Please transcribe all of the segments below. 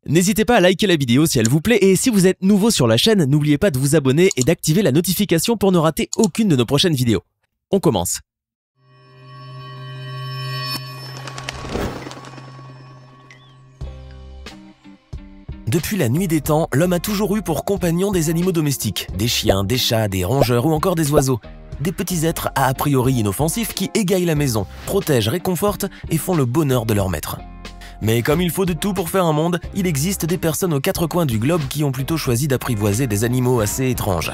N'hésitez pas à liker la vidéo si elle vous plaît et si vous êtes nouveau sur la chaîne, n'oubliez pas de vous abonner et d'activer la notification pour ne rater aucune de nos prochaines vidéos. On commence. Depuis la nuit des temps, l'homme a toujours eu pour compagnons des animaux domestiques, des chiens, des chats, des rongeurs ou encore des oiseaux. Des petits êtres a priori inoffensifs qui égayent la maison, protègent, réconfortent et font le bonheur de leur maître. Mais comme il faut de tout pour faire un monde, il existe des personnes aux quatre coins du globe qui ont plutôt choisi d'apprivoiser des animaux assez étranges.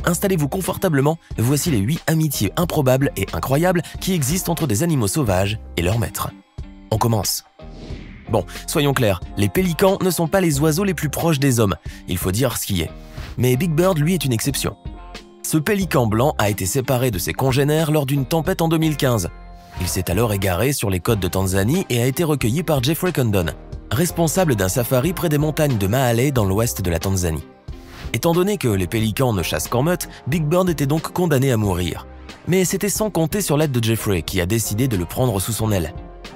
Installez-vous confortablement, voici les 8 amitiés improbables et incroyables qui existent entre des animaux sauvages et leurs maîtres. On commence. Bon, soyons clairs, les pélicans ne sont pas les oiseaux les plus proches des hommes, il faut dire ce qui est. Mais Big Bird, lui, est une exception. Ce pélican blanc a été séparé de ses congénères lors d'une tempête en 2015. Il s'est alors égaré sur les côtes de Tanzanie et a été recueilli par Jeffrey Condon, responsable d'un safari près des montagnes de Mahale dans l'ouest de la Tanzanie. Étant donné que les pélicans ne chassent qu'en meute, Big Bird était donc condamné à mourir. Mais c'était sans compter sur l'aide de Jeffrey qui a décidé de le prendre sous son aile.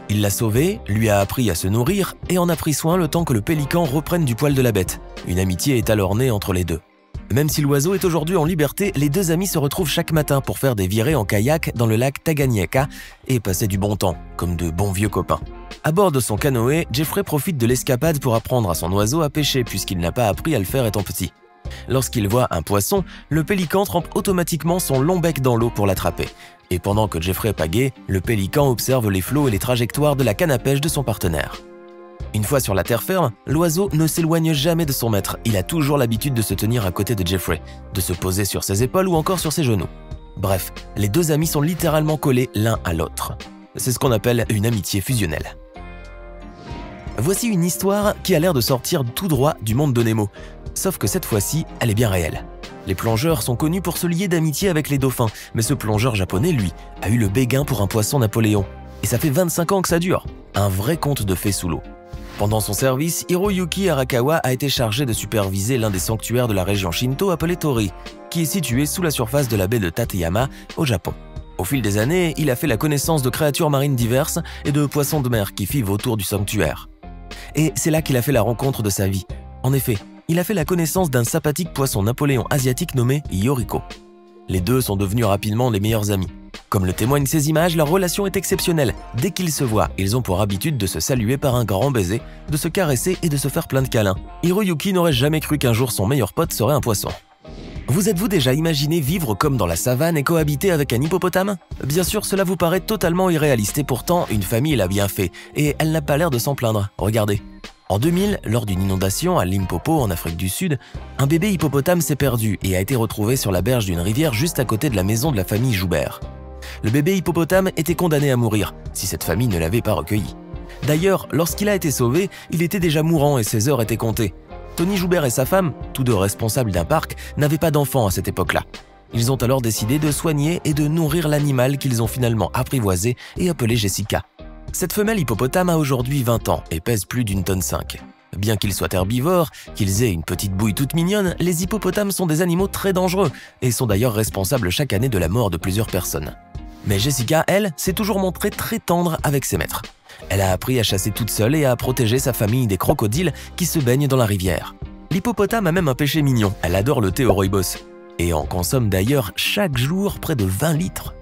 Il l'a sauvé, lui a appris à se nourrir et en a pris soin le temps que le pélican reprenne du poil de la bête. Une amitié est alors née entre les deux. Même si l'oiseau est aujourd'hui en liberté, les deux amis se retrouvent chaque matin pour faire des virées en kayak dans le lac Tanganyika et passer du bon temps, comme de bons vieux copains. À bord de son canoë, Jeffrey profite de l'escapade pour apprendre à son oiseau à pêcher puisqu'il n'a pas appris à le faire étant petit. Lorsqu'il voit un poisson, le pélican trempe automatiquement son long bec dans l'eau pour l'attraper. Et pendant que Jeffrey pagaie, le pélican observe les flots et les trajectoires de la canne à pêche de son partenaire. Une fois sur la terre ferme, l'oiseau ne s'éloigne jamais de son maître. Il a toujours l'habitude de se tenir à côté de Jeffrey, de se poser sur ses épaules ou encore sur ses genoux. Bref, les deux amis sont littéralement collés l'un à l'autre. C'est ce qu'on appelle une amitié fusionnelle. Voici une histoire qui a l'air de sortir tout droit du monde de Nemo. Sauf que cette fois-ci, elle est bien réelle. Les plongeurs sont connus pour se lier d'amitié avec les dauphins, mais ce plongeur japonais, lui, a eu le béguin pour un poisson Napoléon. Et ça fait 25 ans que ça dure. Un vrai conte de fées sous l'eau. Pendant son service, Hiroyuki Arakawa a été chargé de superviser l'un des sanctuaires de la région Shinto appelé Tori, qui est situé sous la surface de la baie de Tateyama, au Japon. Au fil des années, il a fait la connaissance de créatures marines diverses et de poissons de mer qui vivent autour du sanctuaire. Et c'est là qu'il a fait la rencontre de sa vie. En effet, il a fait la connaissance d'un sympathique poisson Napoléon asiatique nommé Yoriko. Les deux sont devenus rapidement les meilleurs amis. Comme le témoignent ces images, leur relation est exceptionnelle. Dès qu'ils se voient, ils ont pour habitude de se saluer par un grand baiser, de se caresser et de se faire plein de câlins. Hiroyuki n'aurait jamais cru qu'un jour son meilleur pote serait un poisson. Vous êtes-vous déjà imaginé vivre comme dans la savane et cohabiter avec un hippopotame? Bien sûr, cela vous paraît totalement irréaliste et pourtant, une famille l'a bien fait et elle n'a pas l'air de s'en plaindre. Regardez. En 2000, lors d'une inondation à Limpopo, en Afrique du Sud, un bébé hippopotame s'est perdu et a été retrouvé sur la berge d'une rivière juste à côté de la maison de la famille Joubert. Le bébé hippopotame était condamné à mourir si cette famille ne l'avait pas recueilli. D'ailleurs, lorsqu'il a été sauvé, il était déjà mourant et ses heures étaient comptées. Tony Joubert et sa femme, tous deux responsables d'un parc, n'avaient pas d'enfants à cette époque-là. Ils ont alors décidé de soigner et de nourrir l'animal qu'ils ont finalement apprivoisé et appelé Jessica. Cette femelle hippopotame a aujourd'hui 20 ans et pèse plus d'1,5 tonne. Bien qu'ils soient herbivores, qu'ils aient une petite bouille toute mignonne, les hippopotames sont des animaux très dangereux et sont d'ailleurs responsables chaque année de la mort de plusieurs personnes. Mais Jessica, elle, s'est toujours montrée très tendre avec ses maîtres. Elle a appris à chasser toute seule et à protéger sa famille des crocodiles qui se baignent dans la rivière. L'hippopotame a même un péché mignon, elle adore le thé au rooibos et en consomme d'ailleurs chaque jour près de 20 litres.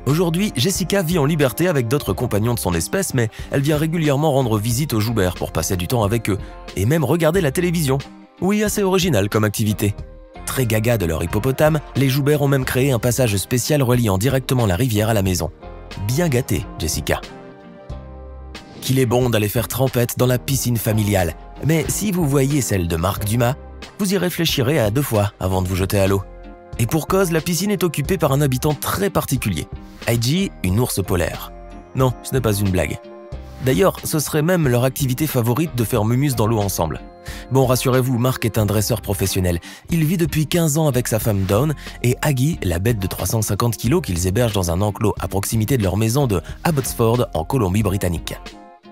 Aujourd'hui, Jessica vit en liberté avec d'autres compagnons de son espèce, mais elle vient régulièrement rendre visite aux Joubert pour passer du temps avec eux, et même regarder la télévision. Oui, assez original comme activité. Très gaga de leur hippopotame, les Joubert ont même créé un passage spécial reliant directement la rivière à la maison. Bien gâtée, Jessica. Qu'il est bon d'aller faire trempette dans la piscine familiale, mais si vous voyez celle de Marc Dumas, vous y réfléchirez à 2 fois avant de vous jeter à l'eau. Et pour cause, la piscine est occupée par un habitant très particulier. Aiji, une ours polaire. Non, ce n'est pas une blague. D'ailleurs, ce serait même leur activité favorite de faire mumus dans l'eau ensemble. Bon, rassurez-vous, Marc est un dresseur professionnel. Il vit depuis 15 ans avec sa femme Dawn et Aggie, la bête de 350 kg qu'ils hébergent dans un enclos à proximité de leur maison de Abbotsford en Colombie-Britannique.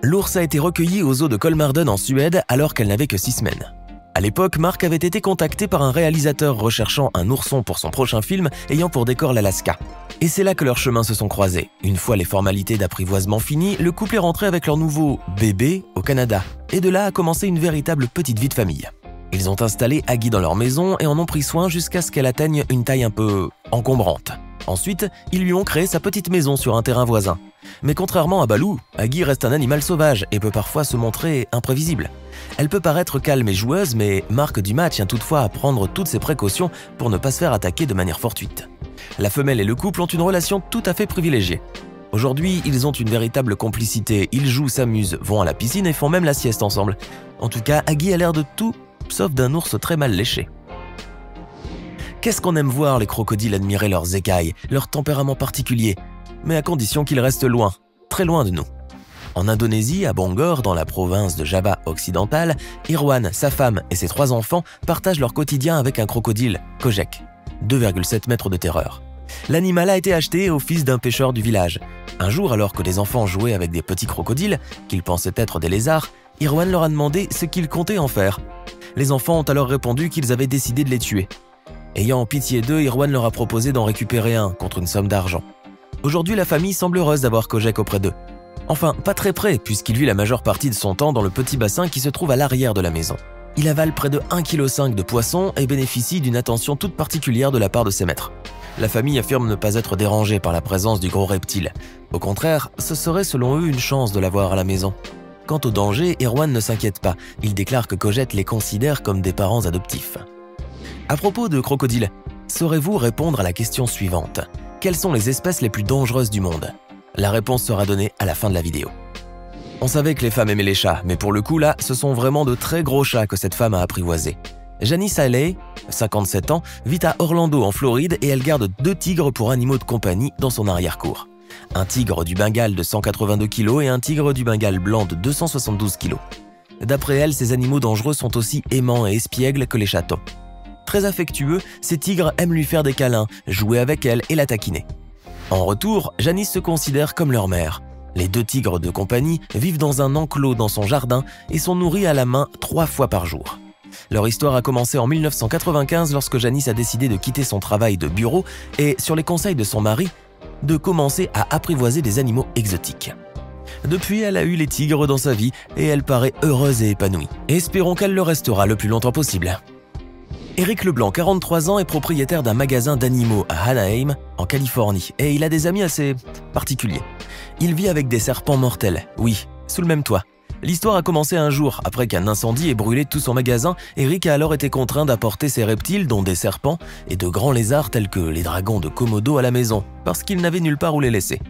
L'ours a été recueillie aux eaux de Kolmården en Suède alors qu'elle n'avait que 6 semaines. À l'époque, Mark avait été contacté par un réalisateur recherchant un ourson pour son prochain film ayant pour décor l'Alaska. Et c'est là que leurs chemins se sont croisés. Une fois les formalités d'apprivoisement finies, le couple est rentré avec leur nouveau bébé au Canada. Et de là a commencé une véritable petite vie de famille. Ils ont installé Aggie dans leur maison et en ont pris soin jusqu'à ce qu'elle atteigne une taille un peu encombrante. Ensuite, ils lui ont créé sa petite maison sur un terrain voisin. Mais contrairement à Baloo, Aggie reste un animal sauvage et peut parfois se montrer imprévisible. Elle peut paraître calme et joueuse, mais Mark Dumas tient toutefois à prendre toutes ses précautions pour ne pas se faire attaquer de manière fortuite. La femelle et le couple ont une relation tout à fait privilégiée. Aujourd'hui, ils ont une véritable complicité, ils jouent, s'amusent, vont à la piscine et font même la sieste ensemble. En tout cas, Aggie a l'air de tout, sauf d'un ours très mal léché. Qu'est-ce qu'on aime voir les crocodiles admirer leurs écailles, leur tempérament particulier, mais à condition qu'ils restent loin, très loin de nous. En Indonésie, à Bangor, dans la province de Java occidentale, Irwan, sa femme et ses 3 enfants partagent leur quotidien avec un crocodile, Kojek, 2,7 mètres de terreur. L'animal a été acheté au fils d'un pêcheur du village. Un jour, alors que les enfants jouaient avec des petits crocodiles, qu'ils pensaient être des lézards, Irwan leur a demandé ce qu'ils comptaient en faire. Les enfants ont alors répondu qu'ils avaient décidé de les tuer. Ayant pitié d'eux, Irwan leur a proposé d'en récupérer un contre une somme d'argent. Aujourd'hui, la famille semble heureuse d'avoir Kojek auprès d'eux. Enfin, pas très près, puisqu'il vit la majeure partie de son temps dans le petit bassin qui se trouve à l'arrière de la maison. Il avale près de 1,5 kg de poisson et bénéficie d'une attention toute particulière de la part de ses maîtres. La famille affirme ne pas être dérangée par la présence du gros reptile. Au contraire, ce serait selon eux une chance de l'avoir à la maison. Quant au danger, Irwan ne s'inquiète pas. Il déclare que Kojek les considère comme des parents adoptifs. À propos de crocodiles, saurez-vous répondre à la question suivante? Quelles sont les espèces les plus dangereuses du monde? La réponse sera donnée à la fin de la vidéo. On savait que les femmes aimaient les chats, mais pour le coup là, ce sont vraiment de très gros chats que cette femme a apprivoisés. Janice Haley, 57 ans, vit à Orlando en Floride et elle garde 2 tigres pour animaux de compagnie dans son arrière-cour. Un tigre du Bengale de 182 kg et un tigre du Bengale blanc de 272 kg. D'après elle, ces animaux dangereux sont aussi aimants et espiègles que les chatons. Très affectueux, ces tigres aiment lui faire des câlins, jouer avec elle et la taquiner. En retour, Janice se considère comme leur mère. Les 2 tigres de compagnie vivent dans un enclos dans son jardin et sont nourris à la main 3 fois par jour. Leur histoire a commencé en 1995 lorsque Janice a décidé de quitter son travail de bureau et, sur les conseils de son mari, de commencer à apprivoiser des animaux exotiques. Depuis, elle a eu les tigres dans sa vie et elle paraît heureuse et épanouie. Espérons qu'elle le restera le plus longtemps possible. Éric Leblanc, 43 ans, est propriétaire d'un magasin d'animaux à Anaheim, en Californie, et il a des amis assez particuliers. Il vit avec des serpents mortels, oui, sous le même toit. L'histoire a commencé un jour, après qu'un incendie ait brûlé tout son magasin. Éric a alors été contraint d'apporter ses reptiles, dont des serpents, et de grands lézards tels que les dragons de Komodo à la maison, parce qu'il n'avait nulle part où les laisser.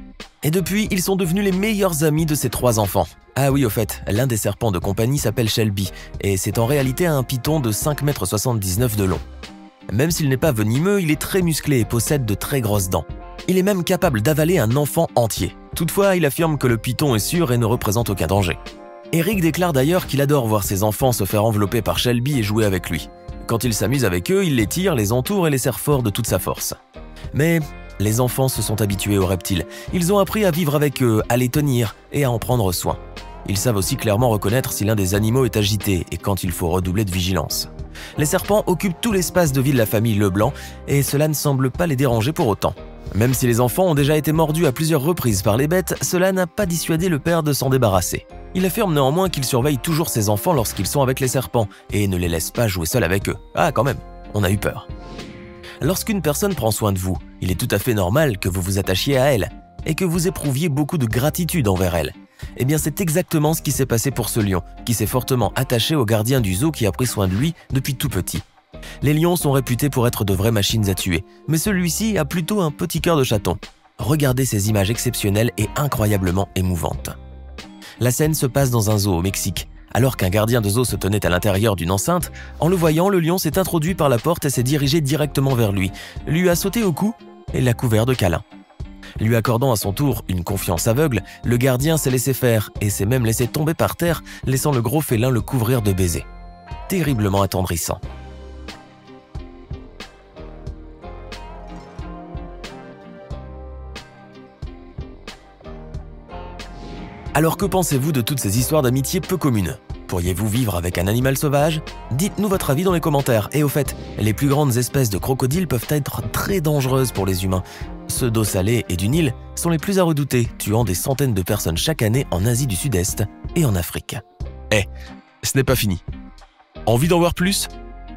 Et depuis, ils sont devenus les meilleurs amis de ses 3 enfants. Ah oui, au fait, l'un des serpents de compagnie s'appelle Shelby, et c'est en réalité un python de 5,79 m de long. Même s'il n'est pas venimeux, il est très musclé et possède de très grosses dents. Il est même capable d'avaler un enfant entier. Toutefois, il affirme que le python est sûr et ne représente aucun danger. Eric déclare d'ailleurs qu'il adore voir ses enfants se faire envelopper par Shelby et jouer avec lui. Quand il s'amuse avec eux, il les tire, les entoure et les serre fort de toute sa force. Mais les enfants se sont habitués aux reptiles. Ils ont appris à vivre avec eux, à les tenir et à en prendre soin. Ils savent aussi clairement reconnaître si l'un des animaux est agité et quand il faut redoubler de vigilance. Les serpents occupent tout l'espace de vie de la famille Leblanc et cela ne semble pas les déranger pour autant. Même si les enfants ont déjà été mordus à plusieurs reprises par les bêtes, cela n'a pas dissuadé le père de s'en débarrasser. Il affirme néanmoins qu'il surveille toujours ses enfants lorsqu'ils sont avec les serpents et ne les laisse pas jouer seuls avec eux. Ah quand même, on a eu peur. Lorsqu'une personne prend soin de vous, il est tout à fait normal que vous vous attachiez à elle et que vous éprouviez beaucoup de gratitude envers elle. Eh bien c'est exactement ce qui s'est passé pour ce lion, qui s'est fortement attaché au gardien du zoo qui a pris soin de lui depuis tout petit. Les lions sont réputés pour être de vraies machines à tuer, mais celui-ci a plutôt un petit cœur de chaton. Regardez ces images exceptionnelles et incroyablement émouvantes. La scène se passe dans un zoo au Mexique. Alors qu'un gardien de zoo se tenait à l'intérieur d'une enceinte, en le voyant, le lion s'est introduit par la porte et s'est dirigé directement vers lui, lui a sauté au cou et l'a couvert de câlins. Lui accordant à son tour une confiance aveugle, le gardien s'est laissé faire et s'est même laissé tomber par terre, laissant le gros félin le couvrir de baisers. Terriblement attendrissant. Alors que pensez-vous de toutes ces histoires d'amitié peu communes? Pourriez-vous vivre avec un animal sauvage? Dites-nous votre avis dans les commentaires. Et au fait, les plus grandes espèces de crocodiles peuvent être très dangereuses pour les humains. Ceux d'eau salée et du Nil sont les plus à redouter, tuant des centaines de personnes chaque année en Asie du Sud-Est et en Afrique. Ce n'est pas fini. Envie d'en voir plus?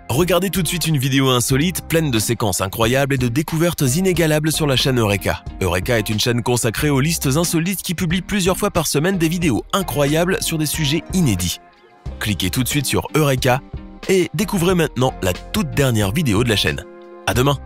Regardez tout de suite une vidéo insolite, pleine de séquences incroyables et de découvertes inégalables sur la chaîne Eureka. Eureka est une chaîne consacrée aux listes insolites qui publie plusieurs fois par semaine des vidéos incroyables sur des sujets inédits. Cliquez tout de suite sur Eureka et découvrez maintenant la toute dernière vidéo de la chaîne. À demain!